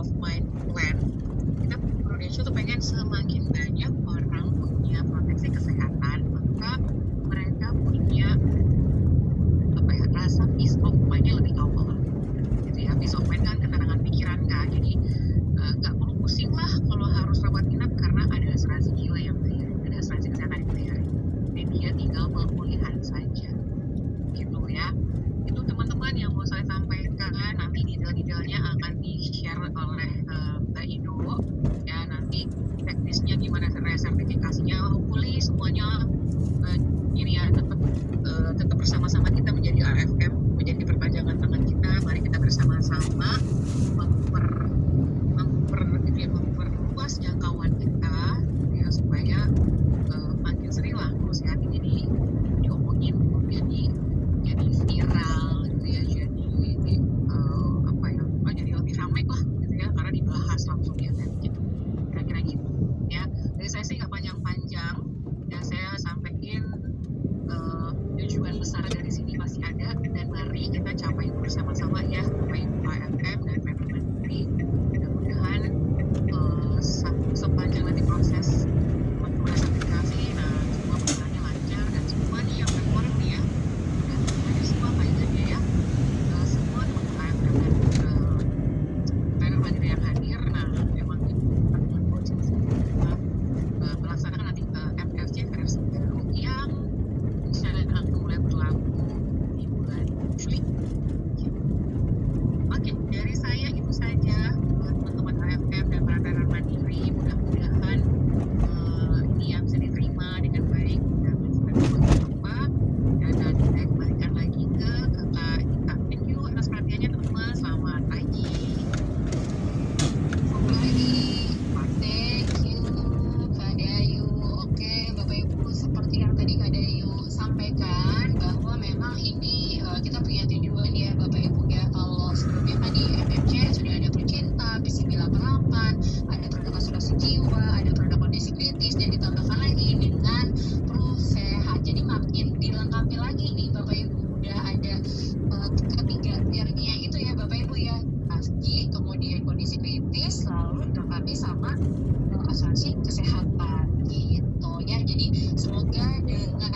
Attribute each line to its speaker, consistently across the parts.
Speaker 1: of mind plan, kita Prudential tuh pengen semakin banyak orang punya proteksi kesehatan, maka mereka punya rasa peace of mind-nya lebih awal gitu ya. Peace of mind kan ketenangan pikiran kan, jadi nggak perlu pusing lah kalau harus rawat inap karena ada asuransi jiwa yang bayarin, ada asuransi kesehatan yang bayarin, dan dia tinggal pemulihan saja gitu ya. Itu teman-teman yang mau saya sampaikan, nanti detail-detailnya akan di-share oleh Mbak Ido ya, nanti teknisnya gimana sertifikasinya, hopefully semuanya ini ya tetap bersama-sama kita menjadi AFM, menjadi perpanjangan tangan kita. Mari kita bersama-sama memperluas jangkauan kita ya, supaya makin sering lah kalau sehat ini diomongin, jadi viral gitu ya, jadi jadi lebih ramai lah gitu ya, karena dibahas langsung ya kan gitu, kira-kira gitu ya. Jadi saya sih nggak panjang-panjang ya, saya sampaikan tujuan besar dari sini masih ada, dan mari kita capai bersama-sama ya, Bapak Ibu AFM dan Member Mandiri. Mudah-mudahan sepanjang nanti proses aplikasi, semua berjalannya lancar, dan semua nih yang rekor nih ya, dan semuanya semua faedahnya ya, semua teman-teman AFM dan Member Mandiri yang hadir. Memang melaksanakan nanti MFC versi baru yang akan mulai berlaku di bulan Juli. Oke, dari saya itu saja teman-teman AFM dan para Member Mandiri. Mudah-mudahan ini yang bisa diterima dengan baik dan apa, dan nanti saya kembalikan lagi ke Kakak Ita. Thank you atas perhatiannya teman-teman. Selamat pagi.
Speaker 2: Selamat pagi. Thank you Kak Dayu. Oke Bapak Ibu, seperti yang tadi Kak Dayu sampaikan bahwa memang ini kita punya tujuan ya Bapak Ibu ya. Kalau sebelumnya kan di FMC sudah ada Percinta, PCB88, ada produk asuransi jiwa, ada produk kondisi kritis, dan ditambahkan lagi dengan Proof Sehat. Jadi makin dilengkapi lagi nih Bapak Ibu, udah ada ketiga tiernya itu ya Bapak Ibu ya, ASGI, kemudian kondisi kritis, lalu dilengkapi sama asuransi kesehatan gitu ya. Jadi semoga dengan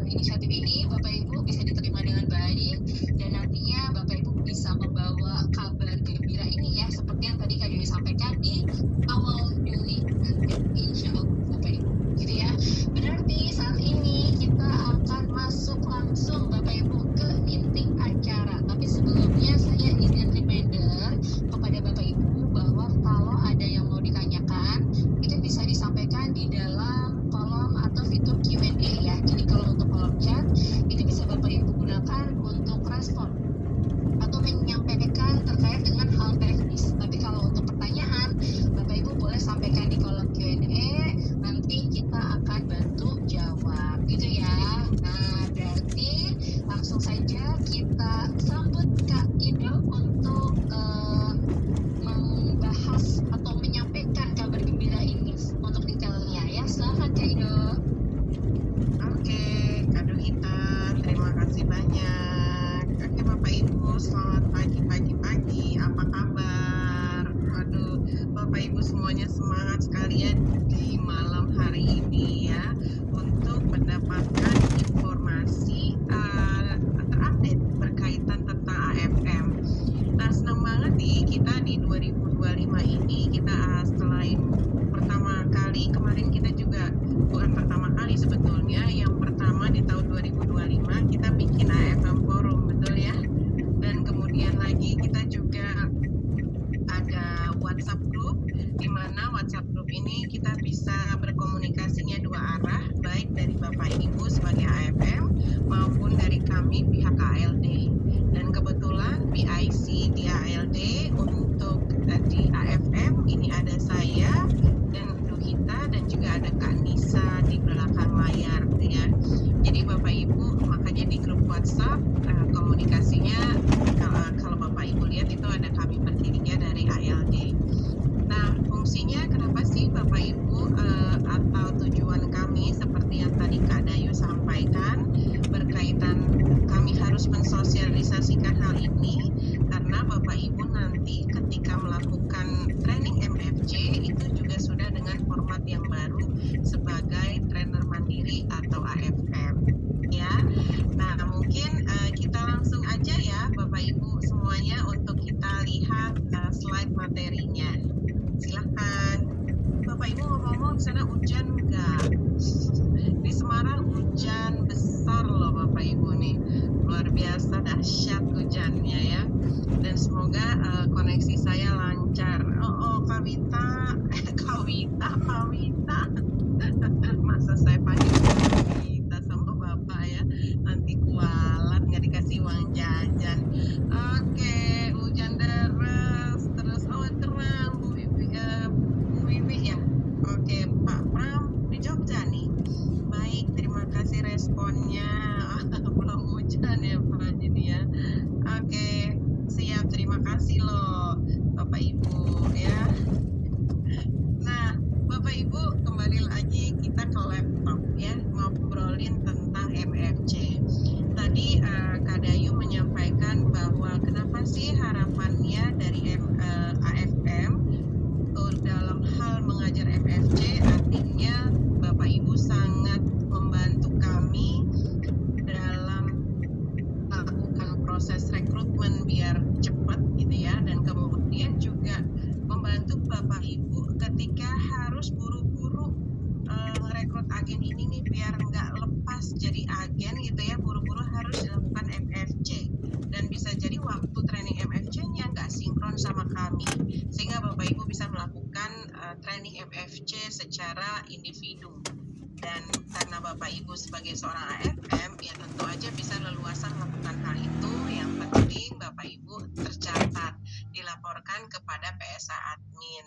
Speaker 2: inisiatif ini Bapak Ibu bisa diterima dengan baik, dan nantinya Bapak Ibu bisa membawa kabar gembira ini ya, seperti yang tadi Kak Dewi sampaikan di awal Juli nanti, insya Allah Bapak Ibu gitu ya. Berarti saat ini kita akan masuk langsung Bapak Ibu ke inti acara, tapi sebelumnya saya ingin reminder kepada Bapak Ibu bahwa kalau ada yang mau ditanyakan itu bisa disampaikan di dalam kolom atau fitur Q&A ya. Jadi kalau untuk kolom chat itu bisa Bapak Ibu gunakan untuk respon atau menyampaikan terkait dengan hal teknis. Tapi kalau untuk pertanyaan Bapak Ibu boleh sampaikan di kolom Q&A, nanti kita akan bantu jawab gitu ya. Nah berarti langsung saja kita sambut Kak Ido untuk membahas atau menyampaikan kabar gembira ini untuk detailnya ya. Silahkan Kak Ido.
Speaker 1: Oke, Kak Ita, terima kasih banyak. Oke Bapak Ibu, selamat pagi. Apa kabar? Aduh, Bapak Ibu semuanya semangat sekalian di malam hari ini ya, untuk mendapatkan informasi terupdate berkaitan tentang AFM. Nah, senang banget nih kita di 2025 ini, kita selain pertama kali, kemarin kita juga bukan pertama kali sebetulnya, yang pertama di tahun 2025 kita bikin AFM Forum, betul ya. Dan kemudian lagi kita juga ada WhatsApp group, di mana WhatsApp group ini kita bisa berkomunikasinya dua arah, baik dari Bapak Ibu sebagai AFM maupun dari kami pihak ALD. Dan kebetulan PIC di ALD untuk di AFM ini ada saya dan Bu Hita, dan juga ada Kak Nisa di belakang layar ya. Jadi Bapak Ibu, makanya di grup WhatsApp komunikasinya kalau Bapak Ibu lihat itu ada kami berdirinya dari ALD. Nah, fungsinya kenapa sih Bapak Ibu atau tujuan kami seperti yang tadi Kak Dayu sampaikan, berkaitan kami harus mensosialisasikan hal ini karena Bapak Ibu nanti ketika melakukan biasa dahsyat hujannya ya. Dan semoga koneksi saya lancar. Oh, Kawita, Kawita. Masa saya panggil Kawita sama Bapak ya. Nanti kualat nggak dikasih uang jajan. Oke, hujan deras terus terang Bu Wiwi ya. Oke, Pak Pram di Jogja nih. Baik, terima kasih responnya. Belum hujan ya Pak Jini ya. Oke, siap, terima kasih loh Bapak Ibu ya. Nah, Bapak Ibu kembali lagi kita ke laptop ya, ngobrolin tentang MFC. Tadi Kak Dayu menyampaikan bahwa kenapa sih harapannya dari AFM dalam hal mengajar MFC, artinya Bapak Ibu sangat membantu kami dalam melakukan proses rekrutmen biar cepat gitu ya, dan kemudian juga membantu Bapak Ibu ketika harus buru-buru merekrut agen ini nih biar nggak lepas jadi agen gitu ya, buru-buru harus dilakukan MFC, dan bisa jadi waktu training MFC-nya nggak sinkron sama kami, sehingga Bapak Ibu bisa melakukan training MFC secara individu. Dan karena Bapak Ibu sebagai seorang AFM ya tentu aja bisa leluasa melakukan hal itu. Yang penting Bapak Ibu tercatat, dilaporkan kepada PSA admin,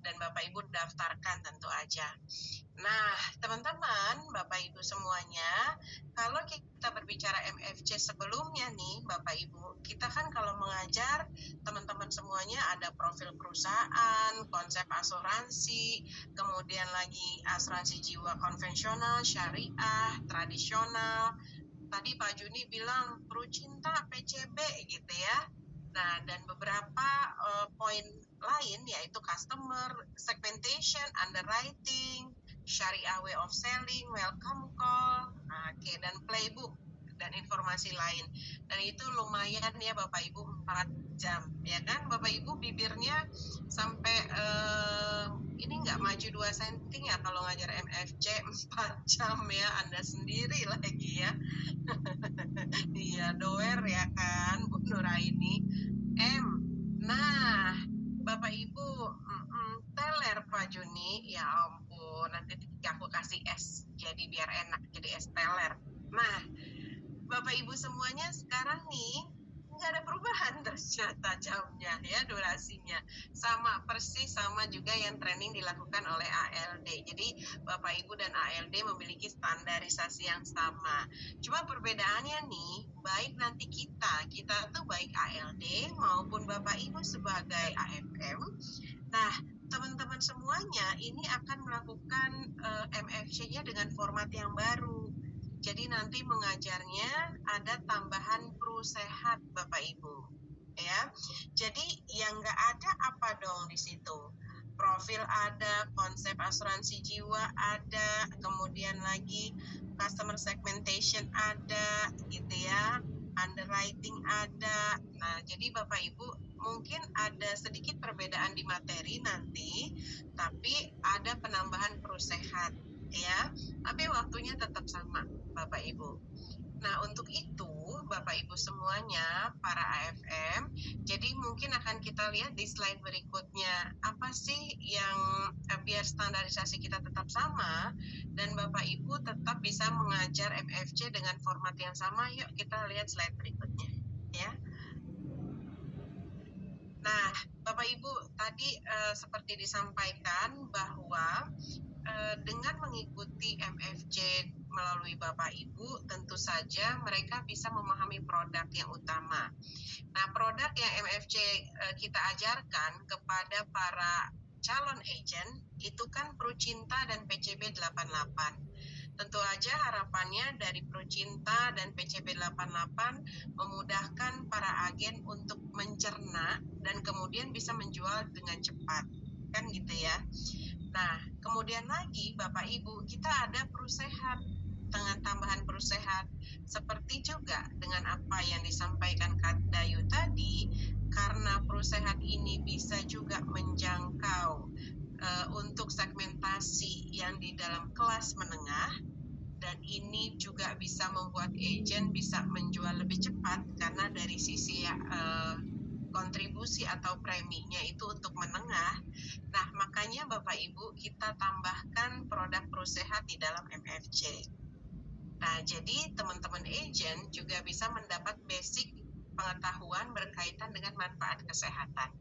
Speaker 1: dan Bapak Ibu daftarkan tentu aja. Nah, teman-teman, Bapak Ibu semuanya, kalau kita berbicara MFC sebelumnya nih, Bapak Ibu, kita kan kalau mengajar teman-teman semuanya ada profil perusahaan, konsep asuransi, kemudian lagi asuransi jiwa konvensional, syariah, tradisional. Tadi Pak Juni bilang Prucinta, PCB gitu ya. Nah, dan beberapa poin lain yaitu customer segmentation, underwriting, syariah way of selling, welcome call, oke, dan playbook dan informasi lain. Dan itu lumayan ya Bapak Ibu, 4 jam ya kan. Bapak Ibu bibirnya sampai ini nggak maju 2 cm ya kalau ngajar MFC 4 jam ya, Anda sendiri lagi ya. Iya, doer ya kan Bu Nuraini. Nah, Bapak Ibu, teler Pak Juni, ya ampun, nanti aku kasih es, jadi biar enak, jadi es teler. Nah, Bapak Ibu semuanya sekarang nih, nggak ada perubahan ternyata jamnya ya, durasinya. Sama persis sama juga yang training dilakukan oleh ALD. Jadi Bapak Ibu dan ALD memiliki standarisasi yang sama. Cuma perbedaannya nih, baik nanti kita tuh baik ALD maupun Bapak Ibu sebagai AFM. Nah, teman-teman semuanya ini akan melakukan MFC-nya dengan format yang baru. Jadi nanti mengajarnya ada tambahan Pru Sehat Bapak Ibu, ya. Jadi yang nggak ada apa dong di situ? Profil ada, konsep asuransi jiwa ada, kemudian lagi customer segmentation ada, gitu ya. Underwriting ada. Nah, jadi Bapak Ibu mungkin ada sedikit perbedaan di materi nanti, tapi ada penambahan Pru Sehat, ya. Tapi waktunya tetap sama Bapak Ibu. Nah, untuk itu Bapak Ibu semuanya para AFM, jadi mungkin akan kita lihat di slide berikutnya apa sih yang biar standarisasi kita tetap sama dan Bapak Ibu tetap bisa mengajar MFC dengan format yang sama. Yuk kita lihat slide berikutnya ya. Nah, Bapak Ibu tadi seperti disampaikan bahwa dengan mengikuti MFC melalui Bapak Ibu, tentu saja mereka bisa memahami produk yang utama. Nah, produk yang MFC kita ajarkan kepada para calon agent itu kan Prucinta dan PCB 88. Tentu aja harapannya dari Prucinta dan PCB 88 memudahkan para agen untuk mencerna dan kemudian bisa menjual dengan cepat, kan gitu ya. Nah, kemudian lagi Bapak Ibu, kita ada Pru Sehat dengan tambahan Pru Sehat. Seperti juga dengan apa yang disampaikan Kak Dayu tadi, karena Pru Sehat ini bisa juga menjangkau untuk segmentasi yang di dalam kelas menengah dan ini juga bisa membuat agent bisa menjual lebih cepat karena dari sisi kontribusi atau preminya itu untuk menengah. Nah, makanya Bapak Ibu kita tambahkan produk Pro Sehat di dalam MFC. Nah, jadi teman-teman agent juga bisa mendapat basic pengetahuan berkaitan dengan manfaat kesehatan.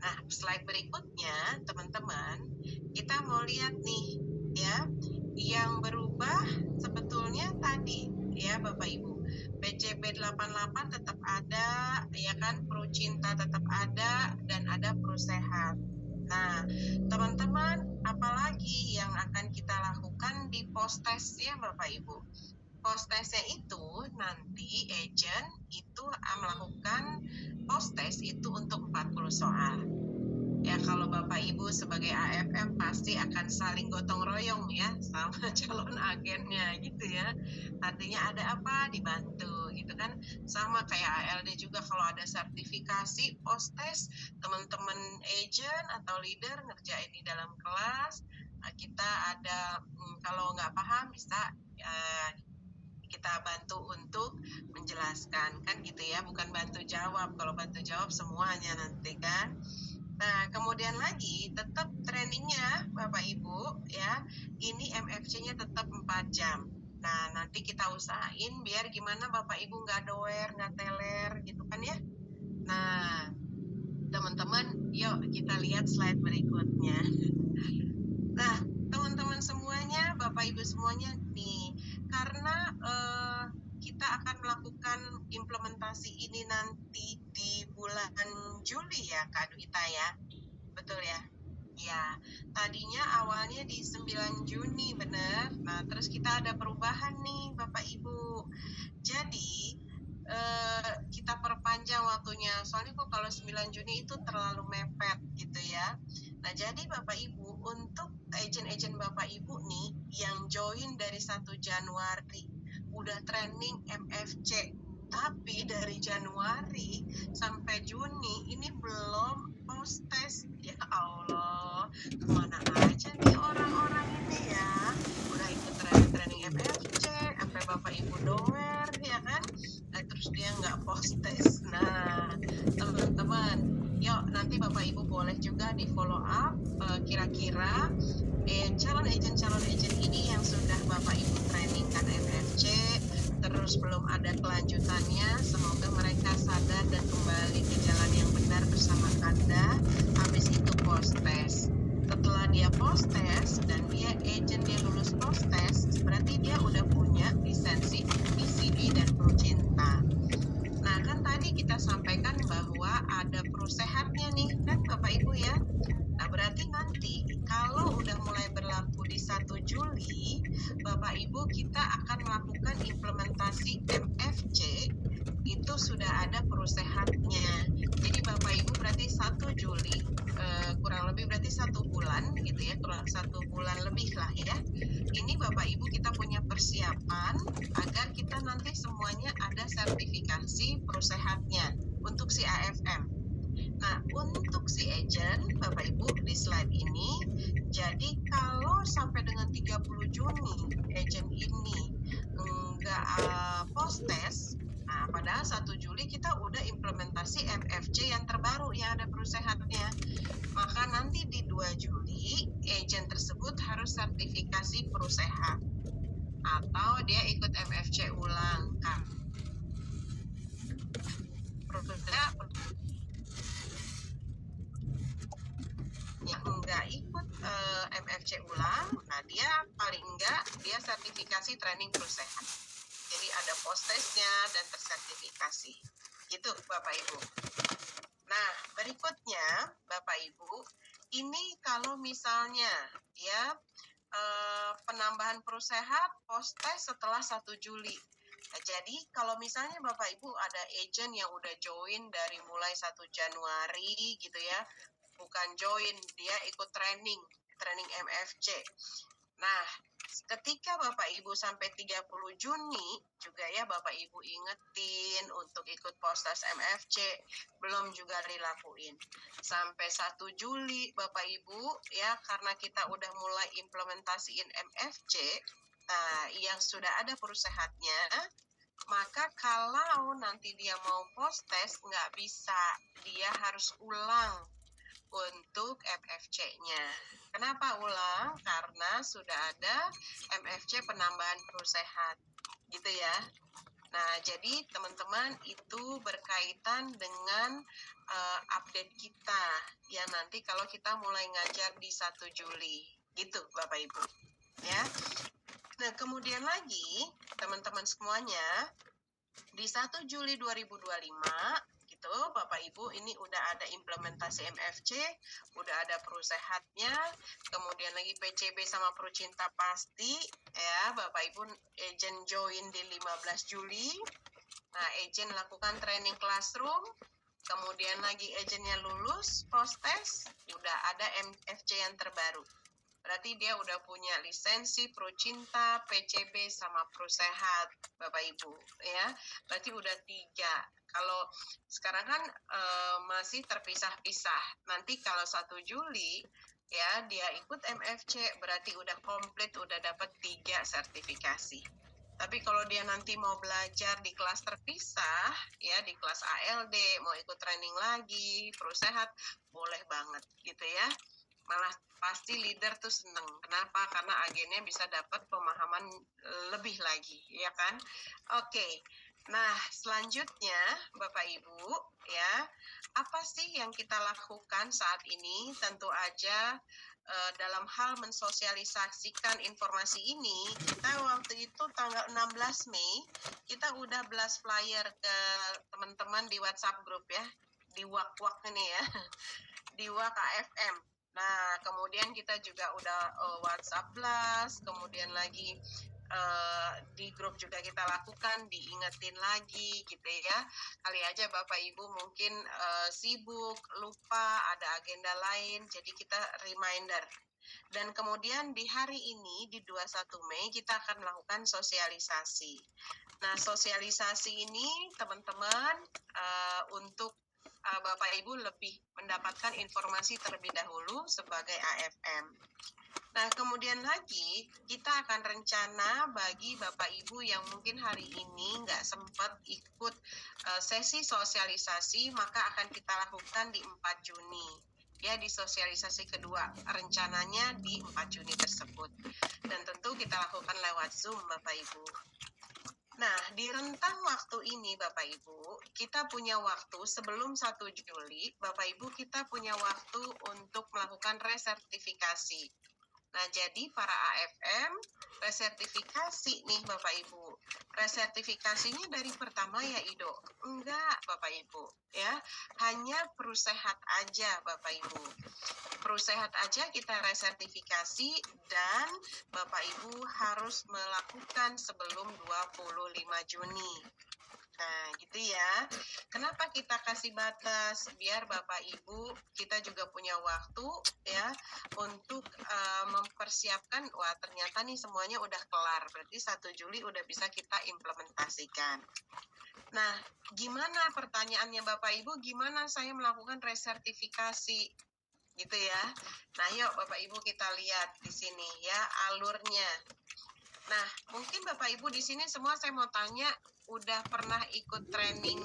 Speaker 1: Nah, slide berikutnya, teman-teman, kita mau lihat nih, ya, yang berubah sebetulnya tadi, ya, Bapak Ibu. BCP 88 tetap ada, ya kan, Pro Cinta tetap ada, dan ada Pro Sehat. Nah, teman-teman, apalagi yang akan kita lakukan di post test ya, Bapak Ibu? Post testnya itu nanti agent itu melakukan post test itu untuk 40 soal. Ya, kalau Bapak Ibu sebagai AFM pasti akan saling gotong royong ya sama calon agennya gitu ya. Artinya ada apa dibantu gitu kan. Sama kayak ALD juga kalau ada sertifikasi post test, teman-teman agent atau leader ngerjain di dalam kelas. Kita ada kalau nggak paham bisa kita bantu untuk menjelaskan kan gitu ya, bukan bantu jawab. Kalau bantu jawab semuanya nanti kan. Nah, kemudian lagi tetap trainingnya Bapak Ibu ya, ini MFC-nya tetap 4 jam. Nah, nanti kita usahain biar gimana Bapak Ibu nggak doer, nggak teler gitu kan ya. Nah, teman-teman, yuk kita lihat slide berikutnya. Nah, teman-teman semuanya, Bapak Ibu semuanya nih, karena kita akan melakukan implementasi ini nanti di bulan Juli ya, Kak Duita ya. Betul ya? Ya, tadinya awalnya di 9 Juni, benar. Nah, terus kita ada perubahan nih, Bapak Ibu. Jadi, kita perpanjang waktunya. Soalnya kok kalau 9 Juni itu terlalu mepet gitu ya. Nah, jadi Bapak Ibu, untuk agent-agent Bapak Ibu nih yang join dari 1 Januari udah training MFC, tapi dari Januari sampai Juni ini belum post test. Ya Allah, kemana aja nih orang-orang ini ya? Udah ikut training MFC, sampai Bapak Ibu doer ya kan? Nah, terus dia nggak post test. Nah, teman-teman, yuk nanti Bapak Ibu boleh juga di follow up kira-kira calon agent ini yang sudah Bapak Ibu trainingkan MFC terus belum ada kelanjutannya, semoga mereka sadar dan kembali ke jalan yang benar bersama Anda. Habis itu post test. Setelah dia post test dan dia agent dia lulus post test, berarti dia udah punya lisensi PCB dan Pro Cinta. Nah, kan tadi kita sampaikan bahwa ada Pro Sehatnya nih, kan Bapak Ibu ya. Nah, berarti nanti kalau udah mulai berlaku di 1 Juli, Bapak Ibu kita akan melakukan implementasi MFC, itu sudah ada Pro Sehatnya. Jadi Bapak Ibu berarti 1 Juli, kurang lebih berarti 1 bulan gitu ya, kurang 1 bulan lebih lah ya. Ini Bapak Ibu kita punya persiapan agar kita nanti semuanya ada sertifikasi Pro Sehatnya untuk si AFM. Nah, untuk si agent, Bapak Ibu di slide ini, jadi kalau sampai dengan 30 Juni agent ini nggak post test, nah padahal 1 Juli kita udah implementasi MFC yang terbaru yang ada Pro Sehatnya. Maka nanti di 2 Juli, agent tersebut harus sertifikasi Pro Sehat. Atau dia ikut MFC ulang. Kan? Yang enggak ikut MFC ulang, nah dia paling enggak dia sertifikasi training Pro Sehat. Jadi ada post testnya dan tersertifikasi. Gitu Bapak Ibu. Nah, berikutnya Bapak Ibu, ini kalau misalnya ya penambahan Pro Sehat post test setelah 1 Juli. Nah, jadi kalau misalnya Bapak Ibu ada agent yang udah join dari mulai 1 Januari gitu ya, bukan join, dia ikut training MFC. Nah, ketika Bapak Ibu sampai 30 Juni juga ya Bapak Ibu ingetin untuk ikut post test MFC, belum juga dilakuin. Sampai 1 Juli Bapak Ibu ya, karena kita udah mulai implementasiin MFC, yang sudah ada perusahaannya, maka kalau nanti dia mau post test nggak bisa, dia harus ulang untuk MFC-nya. Kenapa ulang? Karena sudah ada MFC penambahan perusahaan, gitu ya. Nah, jadi teman-teman itu berkaitan dengan update kita yang nanti kalau kita mulai ngajar di 1 Juli. Gitu Bapak Ibu. Ya. Nah, kemudian lagi teman-teman semuanya di 1 Juli 2025 gitu Bapak Ibu, ini udah ada implementasi MFC, udah ada perusahaannya, kemudian lagi PCB sama Procinta pasti ya Bapak Ibu, agent join di 15 Juli. Nah, agent lakukan training classroom, kemudian lagi agentnya lulus post test, udah ada MFC yang terbaru. Berarti dia udah punya lisensi Procinta, PCB, sama Prosehat, Bapak Ibu, ya. Berarti udah 3. Kalau sekarang kan masih terpisah-pisah. Nanti kalau 1 Juli, ya dia ikut MFC, berarti udah komplit, udah dapat 3 sertifikasi. Tapi kalau dia nanti mau belajar di kelas terpisah, ya di kelas ALD, mau ikut training lagi, Prosehat, boleh banget, gitu ya. Malah pasti leader tuh seneng. Kenapa? Karena agennya bisa dapat pemahaman lebih lagi, ya kan? Oke. Nah, selanjutnya Bapak Ibu, ya, apa sih yang kita lakukan saat ini? Tentu aja dalam hal mensosialisasikan informasi ini, kita waktu itu tanggal 16 Mei, kita udah blast flyer ke teman-teman di WhatsApp group ya, di WAK-WAK ini ya, di WAK AFM. Nah, kemudian kita juga udah WhatsApp blast, kemudian lagi di grup juga kita lakukan, diingetin lagi gitu ya. Kali aja Bapak Ibu mungkin sibuk, lupa, ada agenda lain, jadi kita reminder. Dan kemudian di hari ini, di 21 Mei, kita akan melakukan sosialisasi. Nah, sosialisasi ini teman-teman untuk Bapak Ibu lebih mendapatkan informasi terlebih dahulu sebagai AFM. Nah, kemudian lagi kita akan rencana bagi Bapak Ibu yang mungkin hari ini nggak sempat ikut sesi sosialisasi, maka akan kita lakukan di 4 Juni. Ya, di sosialisasi kedua, rencananya di 4 Juni tersebut. Dan tentu kita lakukan lewat Zoom, Bapak Ibu. Nah, di rentang waktu ini Bapak Ibu, kita punya waktu sebelum 1 Juli, Bapak Ibu kita punya waktu untuk melakukan resertifikasi. Nah, jadi para AFM, resertifikasi nih Bapak Ibu. Resertifikasinya dari pertama ya Ido? Enggak Bapak Ibu, ya. Hanya Prosehat aja Bapak Ibu. Prosehat aja kita resertifikasi dan Bapak Ibu harus melakukan sebelum 25 Juni. Nah, gitu ya. Kenapa kita kasih batas? Biar Bapak Ibu kita juga punya waktu ya untuk mempersiapkan, wah ternyata nih semuanya udah kelar. Berarti 1 Juli udah bisa kita implementasikan. Nah, gimana pertanyaannya Bapak Ibu? Gimana saya melakukan resertifikasi? Gitu ya. Nah, yuk Bapak Ibu kita lihat di sini ya alurnya. Nah, mungkin Bapak Ibu di sini semua saya mau tanya, udah pernah ikut training